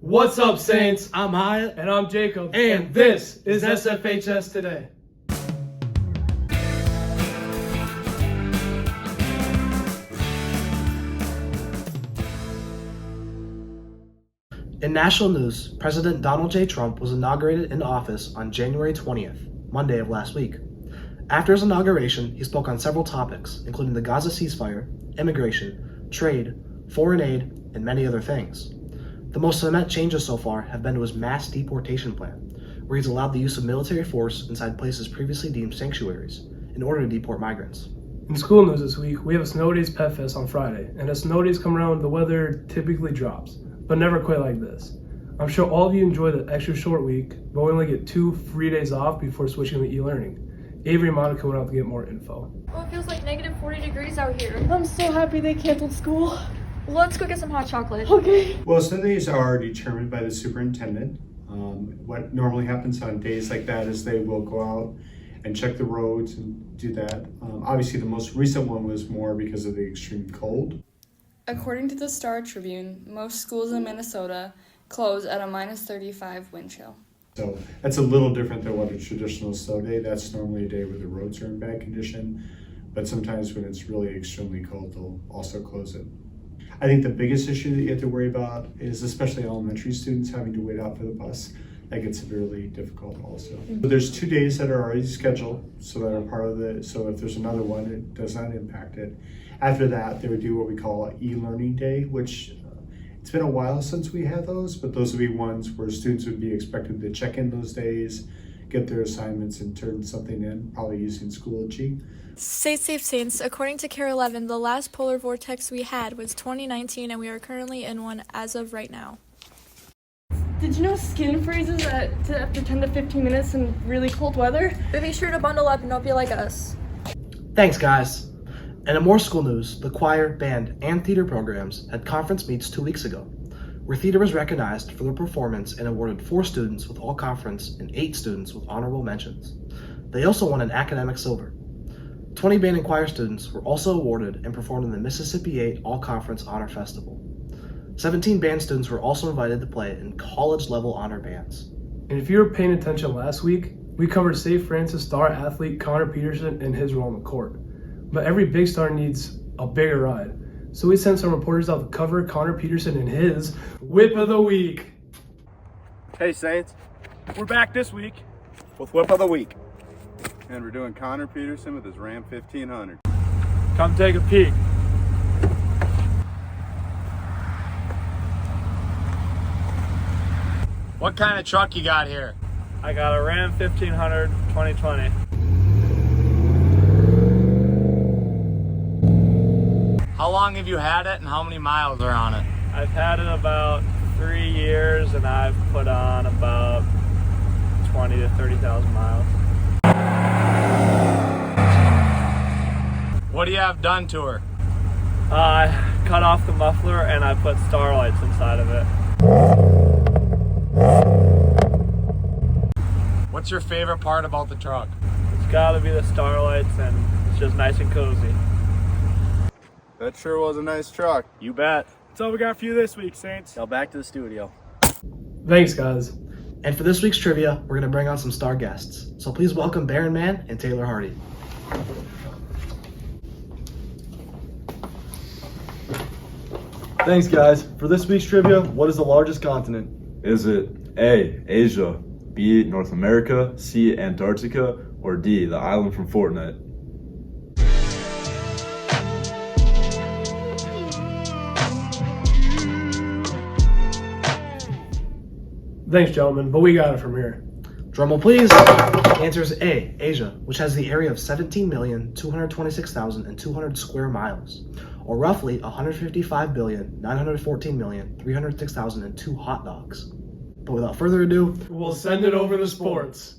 What's up, Saints? I'm Hyatt. And I'm Jacob. And this is SFHS Today. In national news, President Donald J. Trump was inaugurated in office on January 20th, Monday of last week. After his inauguration, he spoke on several topics, including the Gaza ceasefire, immigration, trade, foreign aid, and many other things. The most cement changes so far have been to his mass deportation plan, where he's allowed the use of military force inside places previously deemed sanctuaries in order to deport migrants. In school news this week, we have a Snow Days Pet Fest on Friday, and as snow days come around, the weather typically drops, but never quite like this. I'm sure all of you enjoy the extra short week, but we only get 2 free days off before switching to e-learning. Avery and Monica went out to get more info. Oh, it feels like negative 40 degrees out here. I'm so happy they canceled school. Let's go get some hot chocolate. Okay. Well, snow days are determined by the superintendent. What normally happens on days like that is they will go out and check the roads and do that. Obviously, the most recent one was more because of the extreme cold. According to the Star Tribune, most schools in Minnesota close at a minus 35 wind chill. So that's a little different than what a traditional snow day. That's normally a day where the roads are in bad condition, but sometimes when it's really extremely cold, they'll also close it. I think the biggest issue that you have to worry about is especially elementary students having to wait out for the bus. That gets severely difficult also. But there's 2 days that are already scheduled, so that are part of so if there's another one, it does not impact it. After that, they would do what we call an e-learning day, which it's been a while since we had those, but those would be ones where students would be expected to check in those days, get their assignments and turn something in, probably using Schoology. Stay safe, Saints. According to Care 11, the last polar vortex we had was 2019, and we are currently in one as of right now. Did you know skin freezes after 10 to 15 minutes in really cold weather? But be sure to bundle up and don't be like us. Thanks, guys. And in more school news, the choir, band, and theater programs had conference meets 2 weeks ago, where theater was recognized for their performance and awarded 4 students with all conference and 8 students with honorable mentions. They also won an academic silver. 20 band and choir students were also awarded and performed in the Mississippi 8 All-Conference Honor Festival. 17 band students were also invited to play in college-level honor bands. And if you were paying attention last week, we covered St. Francis star athlete Connor Peterson and his role in the court. But every big star needs a bigger ride. So we sent some reporters out to cover Connor Peterson and his Whip of the Week. Hey Saints, we're back this week with Whip of the Week. And we're doing Connor Peterson with his Ram 1500. Come take a peek. What kind of truck you got here? I got a Ram 1500 2020. How long have you had it and how many miles are on it? I've had it about 3 years and I've put on about 20 to 30,000 miles. What do you have done to her? I cut off the muffler and I put starlights inside of it. What's your favorite part about the truck? It's gotta be the starlights and it's just nice and cozy. That sure was a nice truck. You bet. That's all we got for you this week, Saints. Now back to the studio. Thanks, guys. And for this week's trivia, we're going to bring on some star guests. So please welcome Baron Man and Taylor Hardy. Thanks, guys. For this week's trivia, what is the largest continent? Is it A, Asia, B, North America, C, Antarctica, or D, the island from Fortnite? Thanks, gentlemen, but we got it from here. Drumroll, please. The answer is A, Asia, which has the area of 17,226,200 square miles, or roughly 155,914,306,002 hot dogs. But without further ado, we'll send it over to sports.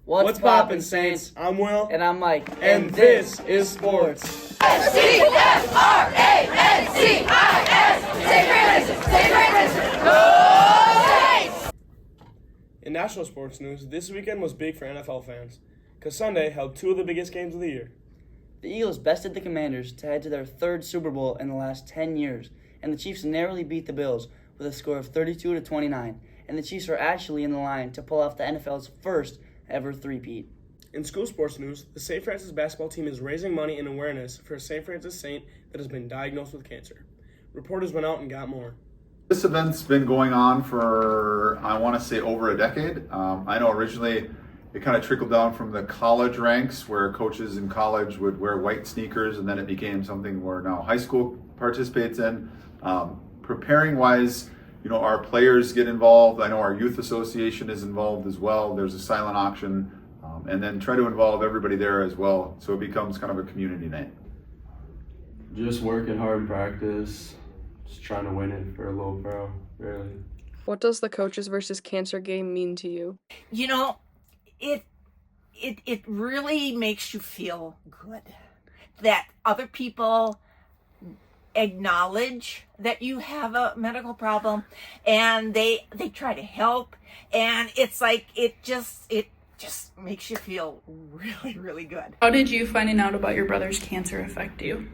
What's poppin', Saints? I'm Will. And I'm Mike. And this is sports. SFHS! St. Francis! St. Francis! Go Saints! In national sports news, this weekend was big for NFL fans, because Sunday held 2 of the biggest games of the year. The Eagles bested the Commanders to head to their 3rd Super Bowl in the last 10 years, and the Chiefs narrowly beat the Bills with a score of 32-29, and the Chiefs are actually in the line to pull off the NFL's first ever three-peat. In school sports news, the St. Francis basketball team is raising money and awareness for a St. Francis Saint that has been diagnosed with cancer. Reporters went out and got more. This event's been going on for, I want to say, over a decade. I know originally it kind of trickled down from the college ranks where coaches in college would wear white sneakers, and then it became something where now high school participates in. Preparing wise, our players get involved. I know our youth association is involved as well. There's a silent auction, and then try to involve everybody there as well, so it becomes kind of a community night. Just working hard in practice, just trying to win it for a low pro, really. What does the Coaches versus Cancer game mean to you? It really makes you feel good that other people acknowledge that you have a medical problem and they try to help, and it's like it just makes you feel really, really good. How did you finding out about your brother's cancer affect you?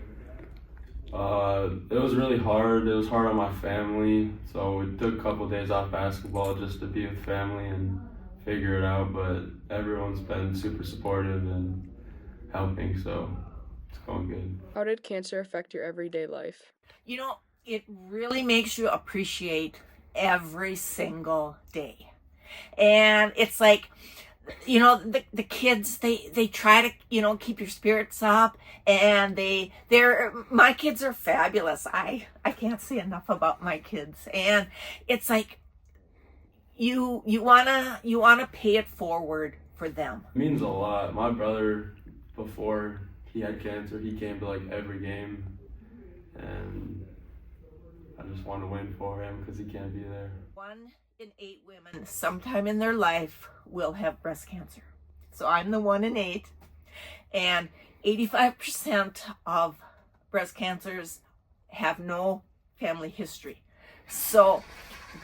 It was really hard. It was hard on my family, so we took a couple days off basketball just to be with family and figure it out, but everyone's been super supportive and helping, so it's going good. How did cancer affect your everyday life? It really makes you appreciate every single day. And it's like, the kids, they try to, keep your spirits up, and my kids are fabulous. I can't say enough about my kids. And it's like, you wanna pay it forward for them. It means a lot. My brother, before he had cancer, he came to every game, and I just want to win for him because he can't be there. 1 in 8 women sometime in their life will have breast cancer. So I'm the 1 in 8, and 85% of breast cancers have no family history. So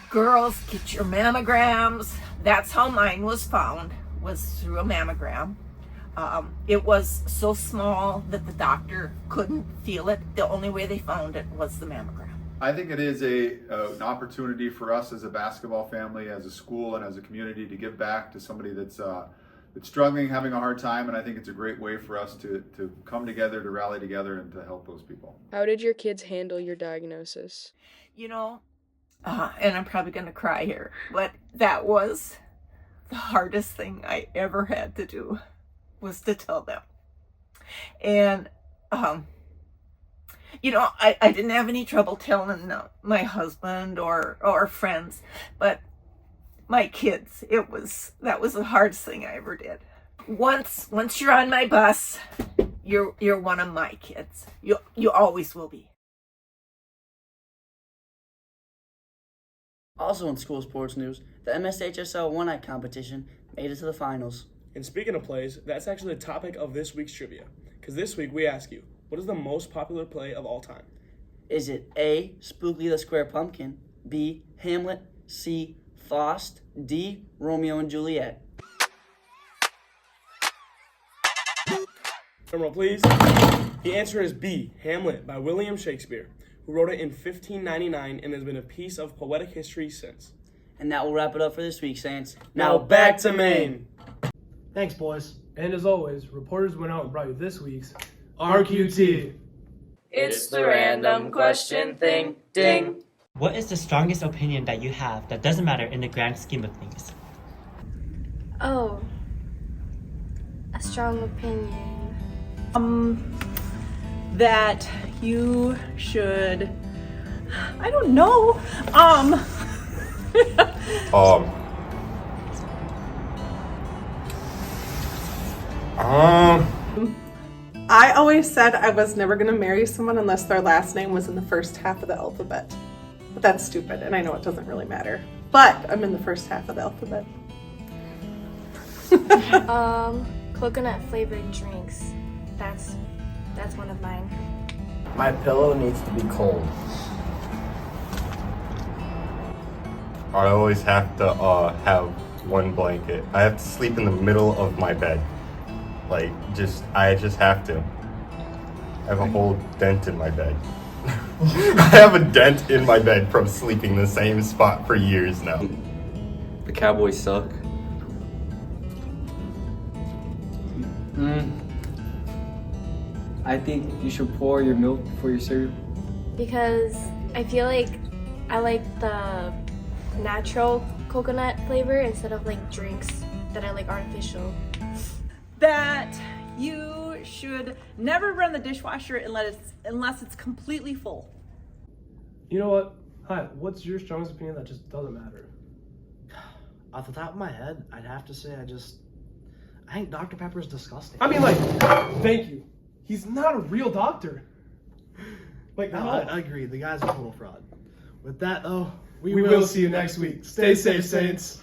girls, get your mammograms. That's how mine was found, was through a mammogram. It was so small that the doctor couldn't feel it. The only way they found it was the mammogram. I think it is an opportunity for us as a basketball family, as a school, and as a community to give back to somebody that's struggling, having a hard time, and I think it's a great way for us to come together, to rally together, and to help those people. How did your kids handle your diagnosis? And I'm probably going to cry here, but that was the hardest thing I ever had to do, was to tell them. And, I didn't have any trouble telling my husband or friends, but my kids, that was the hardest thing I ever did. Once you're on my bus, you're one of my kids. You always will be. Also in school sports news, the MSHSL one-night competition made it to the finals. And speaking of plays, that's actually the topic of this week's trivia. Because this week we ask you, what is the most popular play of all time? Is it A, Spooky the Square Pumpkin, B, Hamlet, C, Faust, D, Romeo and Juliet? Drum roll, please. The answer is B, Hamlet, by William Shakespeare, who wrote it in 1599 and has been a piece of poetic history since. And that will wrap it up for this week, Saints. Now back to Maine. Thanks, boys. And as always, reporters went out and brought you this week's RQT. It's the random question thing. Ding. What is the strongest opinion that you have that doesn't matter in the grand scheme of things? Oh, a strong opinion. That you should, I don't know, I always said I was never going to marry someone unless their last name was in the first half of the alphabet. But that's stupid, and I know it doesn't really matter. But I'm in the first half of the alphabet. Coconut flavored drinks. That's one of mine. My pillow needs to be cold. I always have to have one blanket. I have to sleep in the middle of my bed. I just have to. I have a whole dent in my bed. I have a dent in my bed from sleeping the same spot for years now. The Cowboys suck. I think you should pour your milk before your cereal. Because I feel like I like the natural coconut flavor instead of like drinks that are like artificial. That you should never run the dishwasher unless it's completely full. You know what? Hi, what's your strongest opinion that just doesn't matter? Off the top of my head, I'd have to say I think Dr. Pepper is disgusting. I mean, like, thank you. He's not a real doctor. Like, No, I agree. The guy's a total fraud. With that, though, we will see you next week. Stay safe, Saints.